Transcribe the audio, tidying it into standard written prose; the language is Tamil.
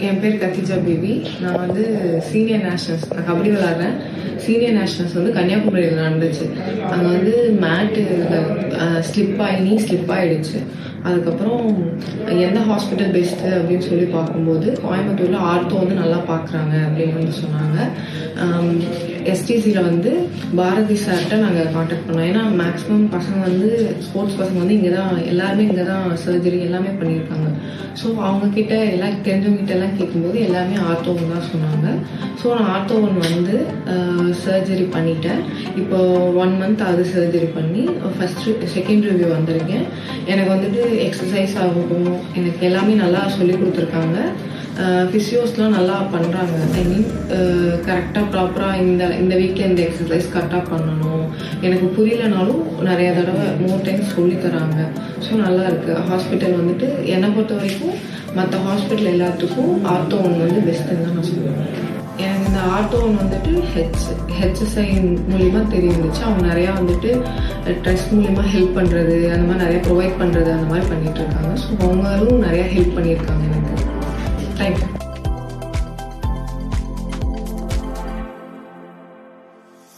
என் பேர் கத்திஜா பேபி. நான் வந்து சீனியர் நேஷனல்ஸ், நான் கபடி விளாட்றேன். சீனியர் நேஷனல்ஸ் வந்து கன்னியாகுமரியில் நடந்துச்சு. அங்கே வந்து மேட்டு ஸ்லிப் ஆகிடுச்சு. அதுக்கப்புறம் எந்த ஹாஸ்பிட்டல் பெஸ்ட்டு அப்படின்னு சொல்லி பார்க்கும்போது கோயம்புத்தூரில் ஆர்த்தோ வந்து நல்லா பார்க்குறாங்க அப்படின்னு வந்து சொன்னாங்க. எஸ்டிசியில் வந்து பாரதி சார்கிட்ட நாங்கள் காண்டாக்ட் பண்ணோம். ஏன்னா மேக்ஸிமம் பசங்க வந்து ஸ்போர்ட்ஸ் பசங்க வந்து எல்லாருமே இங்கே தான் சர்ஜரி எல்லாமே பண்ணியிருக்காங்க. ஸோ அவங்கக்கிட்ட எல்லாம் தெரிஞ்சவங்ககிட்ட எல்லாம் கேட்கும்போது எல்லாமே ஆர்த்தோன்னு தான் சொன்னாங்க. ஸோ நான் ஆர்த்தோ வந்து சர்ஜரி பண்ணிட்டேன். இப்போ 1 month ஆகுது சர்ஜரி பண்ணி. செகண்ட் ரிவ்யூ வந்திருக்கேன். எனக்கு வந்துட்டு எக்ஸசைஸ் ஆகட்டும், எனக்கு எல்லாமே நல்லா சொல்லி கொடுத்துருக்காங்க. ஃபிசியோஸ்லாம் நல்லா பண்ணுறாங்க. ஐ மீன் கரெக்டாக ப்ராப்பராக இந்த வீக்கில் இந்த எக்ஸசைஸ் கரெக்டாக பண்ணணும். எனக்கு புரியலனாலும் நிறைய தடவை மோர் டைம் சொல்லி தராங்க. ஸோ நல்லா இருக்குது. ஹாஸ்பிட்டல் வந்துட்டு என்னை பொறுத்த வரைக்கும் மற்ற ஹாஸ்பிட்டல் எல்லாத்துக்கும் ஆர்த்தோ வந்து பெஸ்ட்டுன்னு தான் நான் சொல்லுவேன். எனக்கு இந்த ஆர்த்தோ வந்துட்டு ஹெச்எஸ்ஐ மூலிமா தெரிஞ்சிச்சு. அவங்க நிறையா வந்துட்டு ட்ரஸ்ட் மூலிமா ஹெல்ப் பண்ணுறது, அந்த மாதிரி நிறையா ப்ரொவைட் பண்ணுறது, அந்த மாதிரி பண்ணிகிட்டு இருக்காங்க. ஸோ அவங்களும் நிறையா ஹெல்ப் பண்ணியிருக்காங்க எனக்கு. தேங்க்யூ.